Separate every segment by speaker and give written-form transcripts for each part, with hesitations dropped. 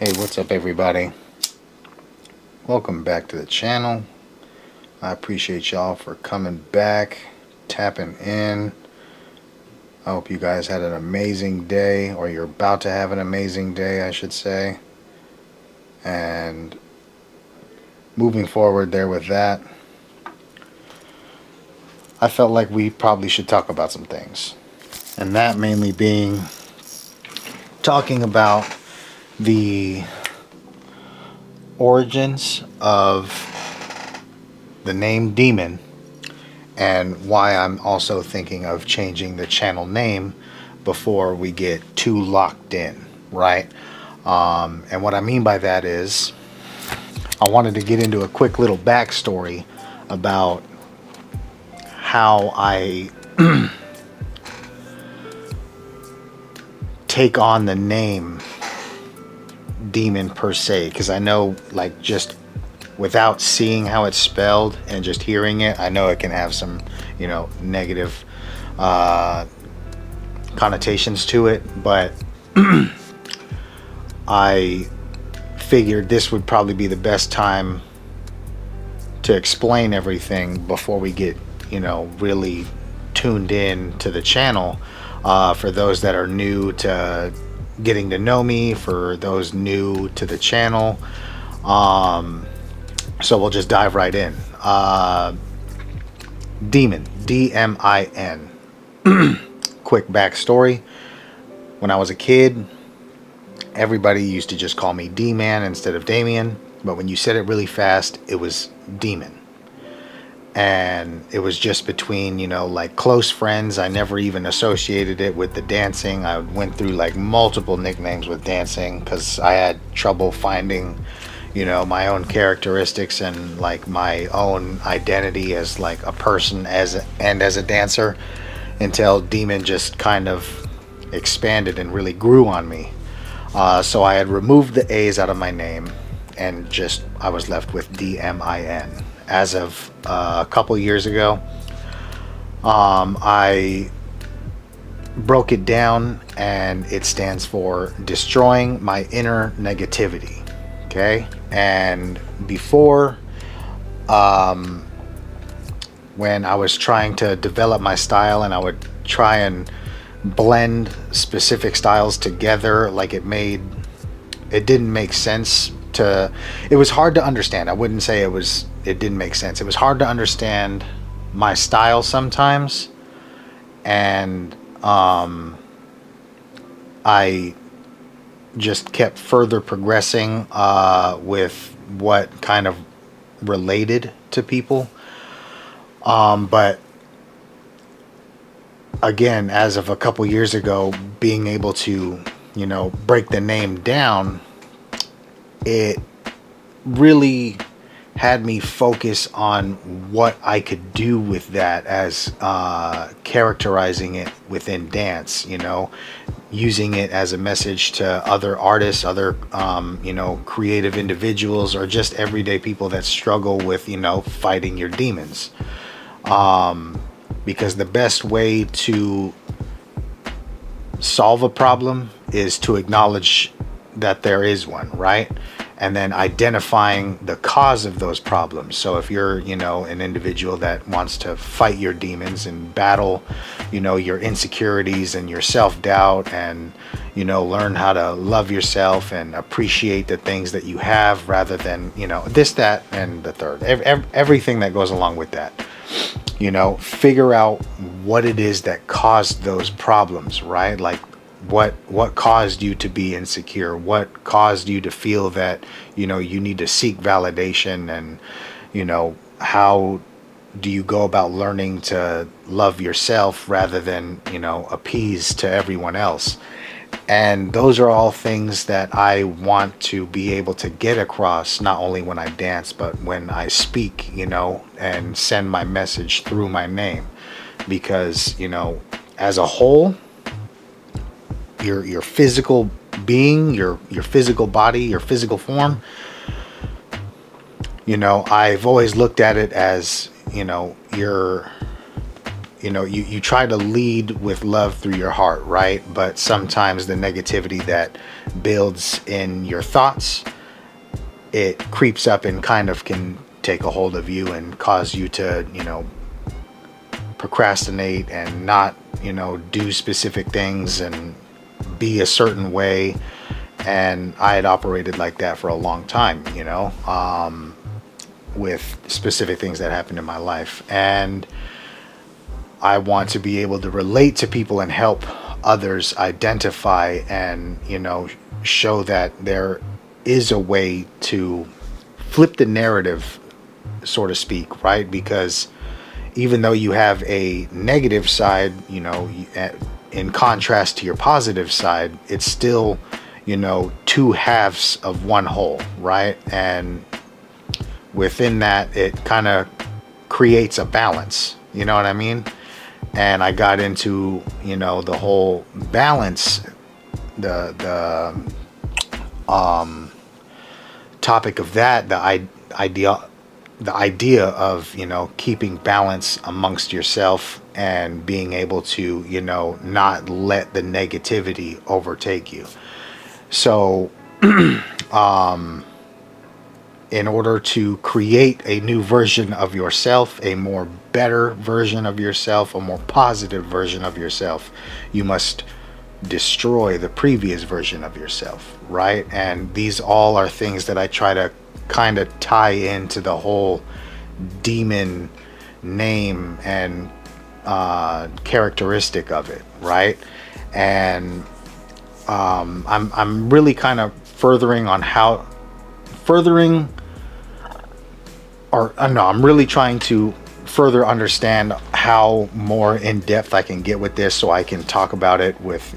Speaker 1: Hey, what's up everybody? Welcome back to the channel. I appreciate y'all for coming back, tapping in. I hope you guys had an amazing day, or you're about to have an amazing day, I should say. And moving forward there with that, I felt like we probably should talk about some things. And that mainly being talking about the origins of the name Dmin, and why I'm also thinking of changing the channel name before we get too locked in, right? And what I mean by that is I wanted to get into a quick little backstory about how I take on the name Dmin per se, because I know, like, just without seeing how it's spelled and just hearing it, I know it can have some, negative connotations to it. But I figured this would probably be the best time to explain everything before we get, really tuned in to the channel. For those that are new to getting to know me, for those new to the channel. So we'll just dive right in. Dmin, D-M-I-N. Quick backstory. When I was a kid, everybody used to just call me D-Man instead of Damien. But when you said it really fast, it was Dmin. And it was just between, like close friends. I never even associated it with the dancing. I went through like multiple nicknames with dancing because I had trouble finding, my own characteristics and like my own identity as like a person as a dancer, until Dmin just kind of expanded and really grew on me. So I had removed the A's out of my name, and just I was left with D-M-I-N. As of a couple years ago, I broke it down, and it stands for destroying my inner negativity. Okay. And before, when I was trying to develop my style and I would try and blend specific styles together, like it didn't make sense to, it was hard to understand. I wouldn't say it didn't make sense. It was hard to understand my style sometimes. And I just kept further progressing with what kind of related to people. But again, as of a couple years ago, being able to, break the name down, it really had me focus on what I could do with that, as characterizing it within dance, using it as a message to other artists, other, creative individuals, or just everyday people that struggle with, fighting your demons. Because the best way to solve a problem is to acknowledge that there is one, right? And then identifying the cause of those problems. So if you're, an individual that wants to fight your demons and battle, your insecurities and your self-doubt, and, learn how to love yourself and appreciate the things that you have, rather than, this, that, and the third, everything that goes along with that. Figure out what it is that caused those problems, right? Like what caused you to be insecure, what caused you to feel that, you need to seek validation, and, how do you go about learning to love yourself rather than, appease to everyone else. And those are all things that I want to be able to get across, not only when I dance, but when I speak, and send my message through my name. Because, as a whole, your physical being, your physical body, your physical form, I've always looked at it as, your you try to lead with love through your heart, right? But sometimes the negativity that builds in your thoughts, it creeps up and kind of can take a hold of you and cause you to, procrastinate and not, do specific things and be a certain way. And I had operated like that for a long time, with specific things that happened in my life. And I want to be able to relate to people and help others identify and, show that there is a way to flip the narrative, so to speak, right? Because even though you have a negative side, in contrast to your positive side, it's still, two halves of one whole, right? And within that, it kind of creates a balance, you know what I mean? And I got into, the whole balance, the topic of that, the idea of, keeping balance amongst yourself and being able to, not let the negativity overtake you. So, in order to create a new version of yourself, a more better version of yourself, a more positive version of yourself, you must destroy the previous version of yourself, right? And these all are things that I try to kind of tie into the whole demon name and characteristic of it, right? And I'm really kind of I'm really trying to further understand how more in depth I can get with this, so I can talk about it with,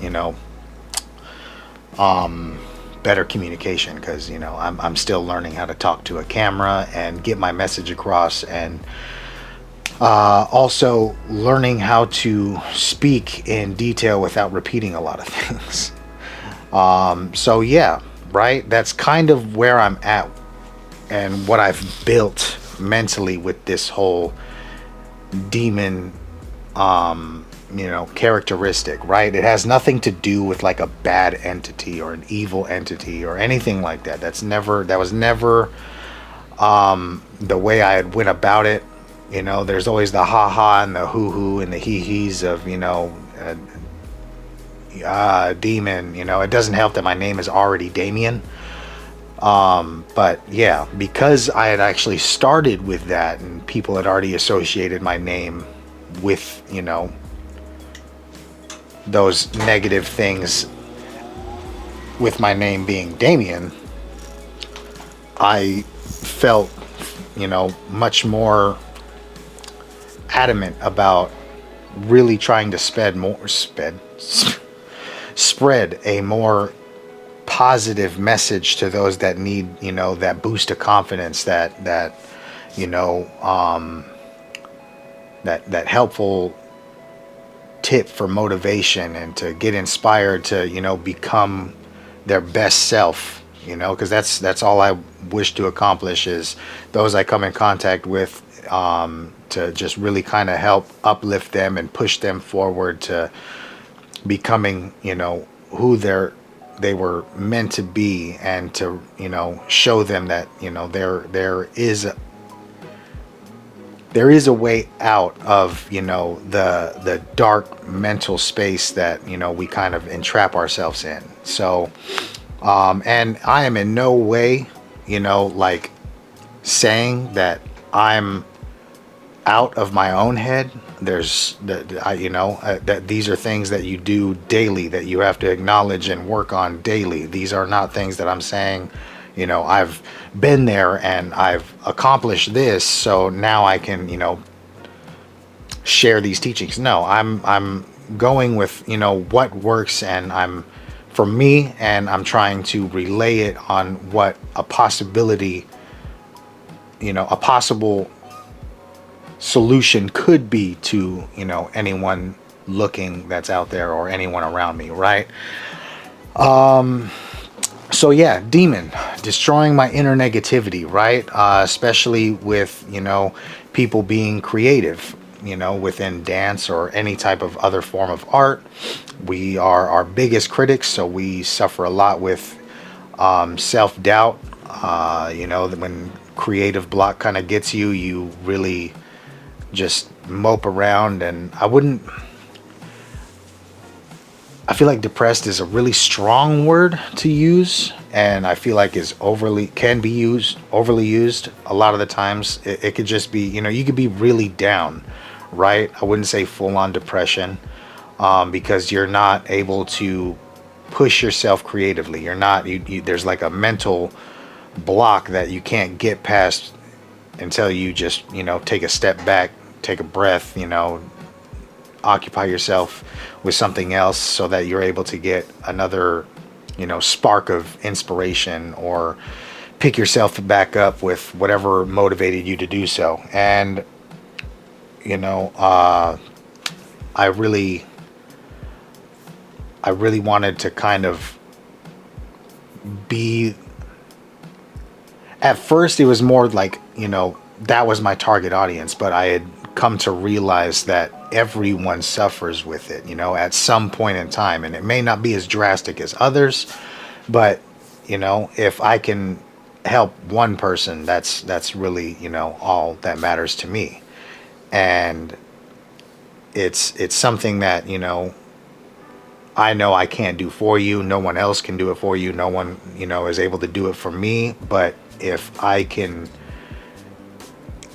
Speaker 1: better communication, because, I'm still learning how to talk to a camera and get my message across, and also learning how to speak in detail without repeating a lot of things. So yeah, right, that's kind of where I'm at and what I've built mentally with this whole demon characteristic, right? It has nothing to do with like a bad entity or an evil entity or anything like that. That was never the way I had went about it. There's always the ha ha and the hoo hoo and the hee hees of, demon. It doesn't help that my name is already Dmin. But yeah, because I had actually started with that and people had already associated my name with, those negative things with my name being Damien, I felt, much more adamant about really trying to spread a more positive message to those that need, that boost of confidence, that helpful tip for motivation and to get inspired to, become their best self, because that's all I wish to accomplish, is those I come in contact with, to just really kind of help uplift them and push them forward to becoming, who they were meant to be, and to, show them that, there is a way out of, the dark mental space that, we kind of entrap ourselves in. So, and I am in no way, like saying that I'm out of my own head. There's that these are things that you do daily, that you have to acknowledge and work on daily. These are not things that I'm saying, I've been there and I've accomplished this, so now I can, share these teachings. No, I'm going with, what works, and for me, and I'm trying to relay it on what a possibility, a possible solution could be to, anyone looking that's out there, or anyone around me, right? So yeah, demon, destroying my inner negativity, right? Especially with, people being creative. within dance or any type of other form of art, we are our biggest critics. So we suffer a lot with self-doubt. When creative block kind of gets you, you really just mope around. And I feel like depressed is a really strong word to use, and I feel like is overly used a lot of the times. It could just be, you could be really down, right? I wouldn't say full on depression, because you're not able to push yourself creatively. You're not, there's like a mental block that you can't get past until you just, take a step back, take a breath, occupy yourself with something else so that you're able to get another, spark of inspiration, or pick yourself back up with whatever motivated you to do so. And, I really, I really wanted to kind of be, at first it was more like, that was my target audience, but I had come to realize that everyone suffers with it, at some point in time. And it may not be as drastic as others, but, if I can help one person, that's really, all that matters to me. And it's something that, I know I can't do for you. No one else can do it for you. No one, is able to do it for me. But if I can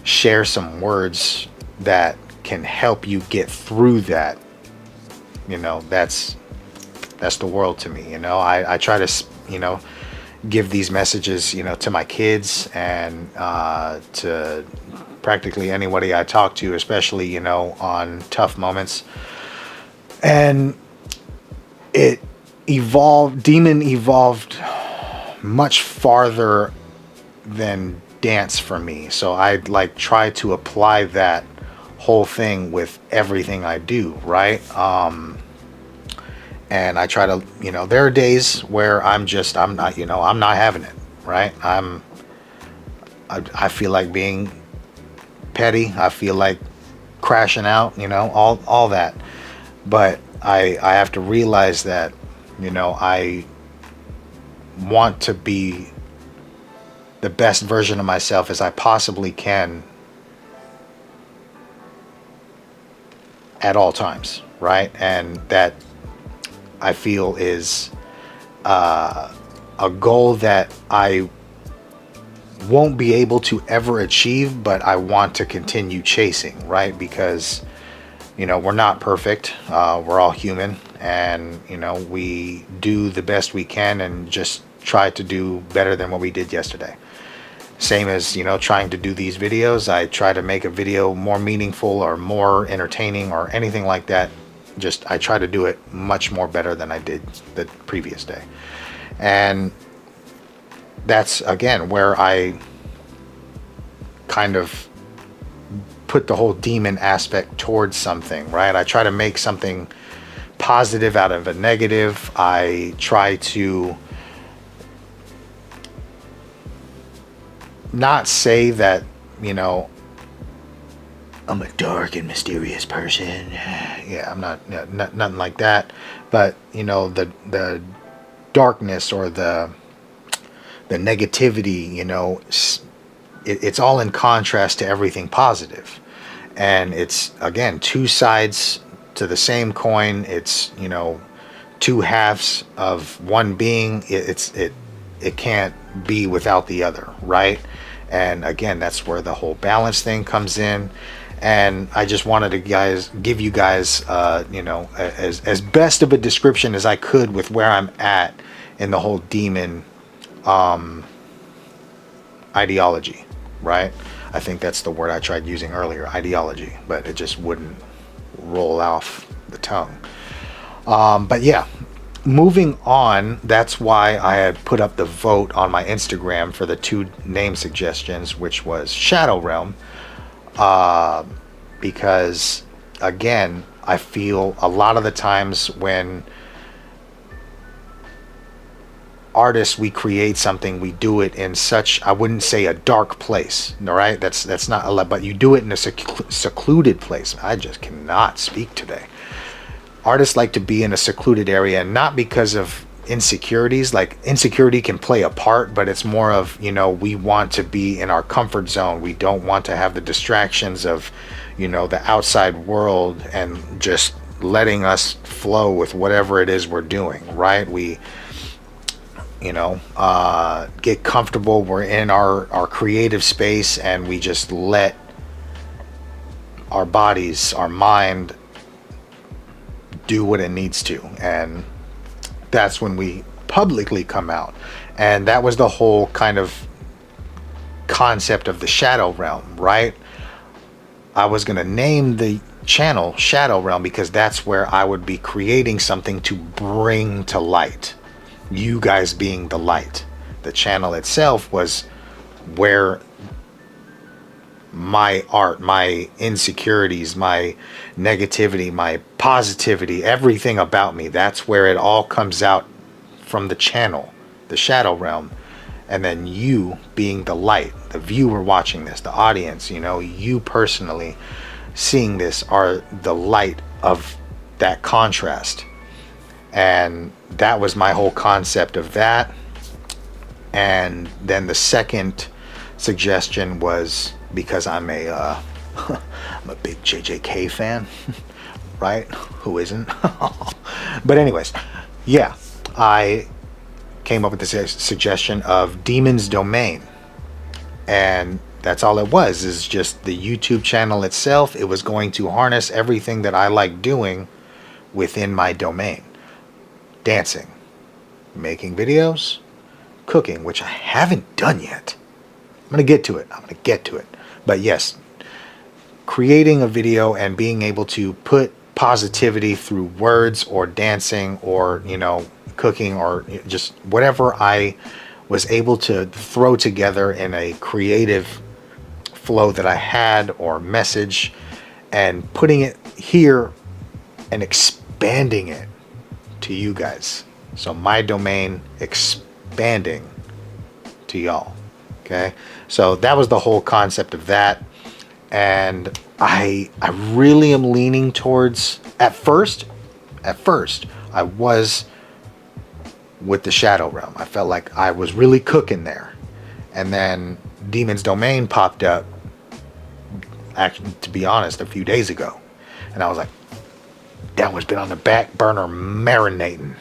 Speaker 1: share some words that can help you get through that, that's the world to me. I try to, give these messages, to my kids, and to practically anybody I talk to, especially, on tough moments. And Dmin evolved much farther than dance for me. So I like try to apply that whole thing with everything I do, right? And I try to, there are days where I'm not, I'm not having it, right? I feel like being petty. I feel like crashing out, all that. But I have to realize that, I want to be the best version of myself as I possibly can at all times, right? And that, I feel, is a goal that I won't be able to ever achieve, but I want to continue chasing, right? Because, we're not perfect. We're all human, and, we do the best we can and just try to do better than what we did yesterday. Same as, trying to do these videos. I try to make a video more meaningful or more entertaining or anything like that. Just, I try to do it much more better than I did the previous day. And that's, again, where I kind of put the whole demon aspect towards something, right? I try to make something positive out of a negative. I try to not say that, I'm a dark and mysterious person. Yeah, I'm not, nothing like that. But, the darkness or the negativity, it's all in contrast to everything positive. And it's, again, two sides to the same coin. It's, two halves of one being. It can't be without the other, right? And again, that's where the whole balance thing comes in. And I just wanted to give you guys, as best of a description as I could with where I'm at in the whole demon ideology, right? I think that's the word I tried using earlier, ideology, but it just wouldn't roll off the tongue. But yeah, moving on, that's why I had put up the vote on my Instagram for the 2 name suggestions, which was Shadow Realm, because, again, I feel a lot of the times when artists, we create something, we do it in such, I wouldn't say a dark place, all right? That's not a lot, but you do it in a secluded place. I just cannot speak today. Artists like to be in a secluded area, and not because of insecurities. Like, insecurity can play a part, but it's more of, you know, we want to be in our comfort zone. We don't want to have the distractions of, you know, the outside world, and just letting us flow with whatever it is we're doing, right? We, you know, get comfortable. We're in our creative space, and we just let our bodies, our mind, do what it needs to. And that's when we publicly come out. And that was the whole kind of concept of the shadow realm, right? I was going to name the channel Shadow Realm because that's where I would be creating something to bring to light, you guys being the light. The channel itself was where my art, my insecurities, my negativity, my positivity, everything about me, that's where it all comes out from the channel, the Shadow Realm. And then you being the light, the viewer watching this, the audience, you know, you personally seeing this are the light of that contrast. And that was my whole concept of that. And then the second suggestion was, because I'm a I'm a big JJK fan, right? Who isn't? But anyways, yeah, I came up with this suggestion of Dmin's Domain, and that's all it was, is just the YouTube channel itself. It was going to harness everything that I like doing within my domain: dancing, making videos, cooking, which I haven't done yet. I'm gonna get to it. But yes, creating a video and being able to put positivity through words or dancing or, you know, cooking or just whatever I was able to throw together in a creative flow that I had, or message, and putting it here and expanding it to you guys. So my domain expanding to y'all. Okay, so that was the whole concept of that. And I really am leaning towards, at first I was with the Shadow Realm. I felt like I was really cooking there. And then Dmin's Domain popped up, actually, to be honest, a few days ago. And I was like, that one's been on the back burner marinating.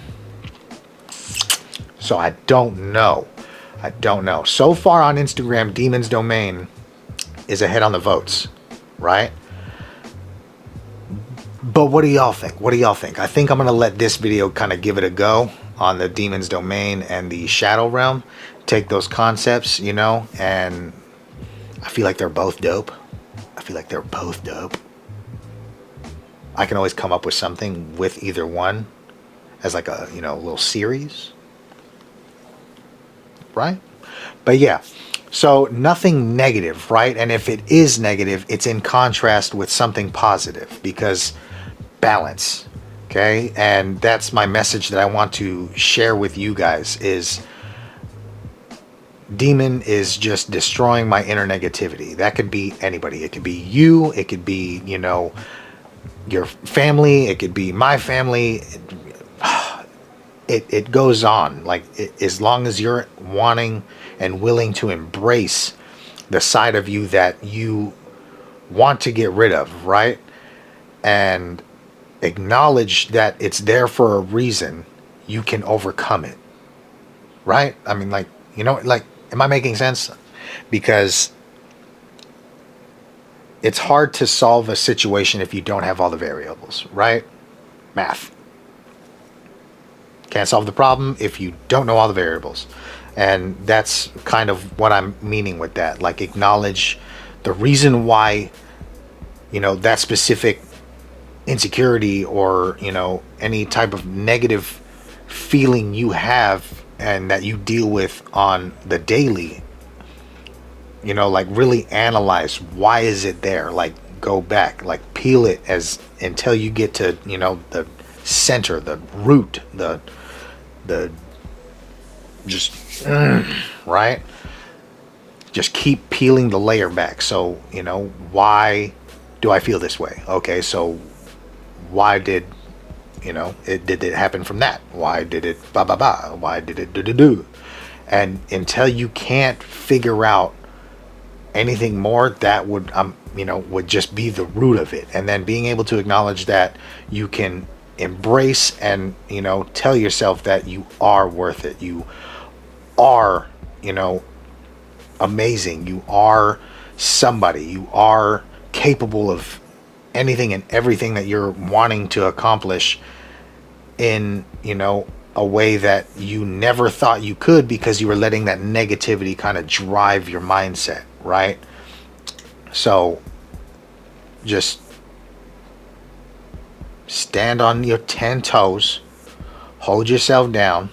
Speaker 1: So I don't know. So far on Instagram, Dmin's Domain is ahead on the votes, right? But what do y'all think? I think I'm going to let this video kind of give it a go on the Dmin's Domain and the Shadow Realm. Take those concepts, you know, and I feel like they're both dope. I can always come up with something with either one as like a, you know, little series. Right? But yeah, so nothing negative, right? And if it is negative, it's in contrast with something positive, because balance. Okay, and that's my message that I want to share with you guys is Dmin is just destroying my inner negativity. That could be anybody. It could be you, it could be, you know, your family, it could be my family. It goes on. Like, as long as you're wanting and willing to embrace the side of you that you want to get rid of, right? And acknowledge that it's there for a reason, you can overcome it, right? I mean, like, you know, like, am I making sense? Because it's hard to solve a situation if you don't have all the variables, right? Math. Can't solve the problem if you don't know all the variables. And that's kind of what I'm meaning with that. Like, acknowledge the reason why, you know, that specific insecurity or, you know, any type of negative feeling you have and that you deal with on the daily, you know, like, really analyze, why is it there? Like, go back, like, peel it as until you get to, you know, the center, the root, the just, right? Just keep peeling the layer back. So, you know, why do I feel this way? Okay, so why did, you know, did it happen from that? Why did it ba ba ba? Why did it do do do? And until you can't figure out anything more, that would you know, would just be the root of it. And then being able to acknowledge that you can embrace and, you know, tell yourself that you are worth it. You are, you know, amazing. You are somebody. You are capable of anything and everything that you're wanting to accomplish in, you know, a way that you never thought you could, because you were letting that negativity kind of drive your mindset, right? So just stand on your 10 toes, hold yourself down,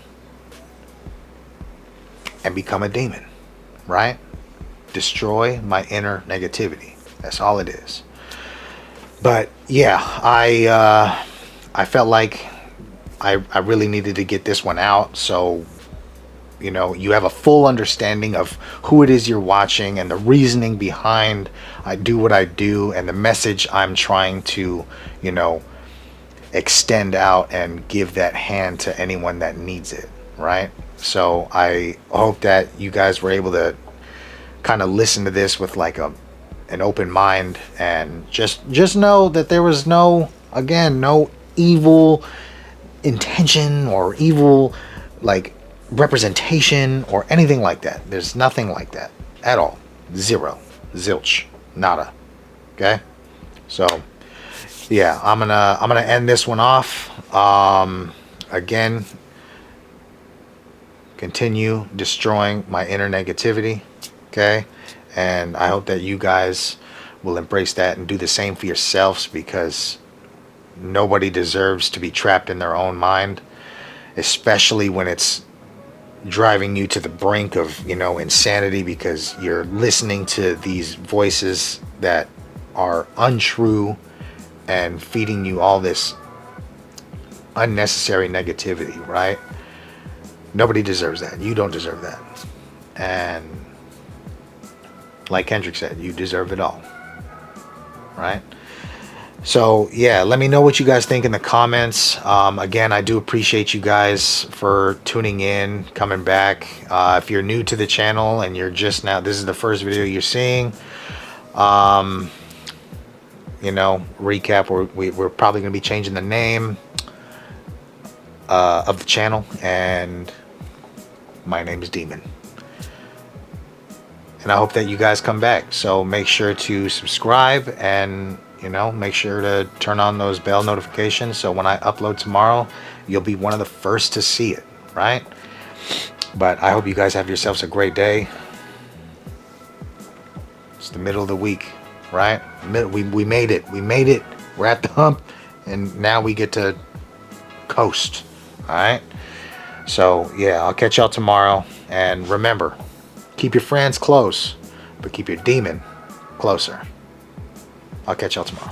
Speaker 1: and become a demon, right? Destroy my inner negativity. That's all it is. But yeah, I felt like I really needed to get this one out, so you know, you have a full understanding of who it is you're watching and the reasoning behind I do what I do, and the message I'm trying to, you know, extend out and give that hand to anyone that needs it, right? So I hope that you guys were able to kind of listen to this with like an open mind, and just know that there was no, again, no evil intention or evil like representation or anything like that. There's nothing like that at all. Zero, zilch, nada. Okay, so yeah, I'm gonna end this one off. Again, continue destroying my inner negativity. Okay, and I hope that you guys will embrace that and do the same for yourselves, because nobody deserves to be trapped in their own mind, especially when it's driving you to the brink of, you know, insanity, because you're listening to these voices that are untrue and feeding you all this unnecessary negativity, right? Nobody deserves that. You don't deserve that. And like Kendrick said, you deserve it all, right? So yeah, let me know what you guys think in the comments. Again, I do appreciate you guys for tuning in, coming back. If you're new to the channel and you're just now, this is the first video you're seeing, you know, recap, we're probably going to be changing the name of the channel, and my name is Dmin. And I hope that you guys come back. So make sure to subscribe, and you know, make sure to turn on those bell notifications, so when I upload tomorrow, you'll be one of the first to see it, right? But I hope you guys have yourselves a great day. It's the middle of the week, right? We made it. We made it. We're at the hump, and now we get to coast, all right? So yeah, I'll catch y'all tomorrow. And remember, keep your friends close, but keep your demon closer. I'll catch y'all tomorrow.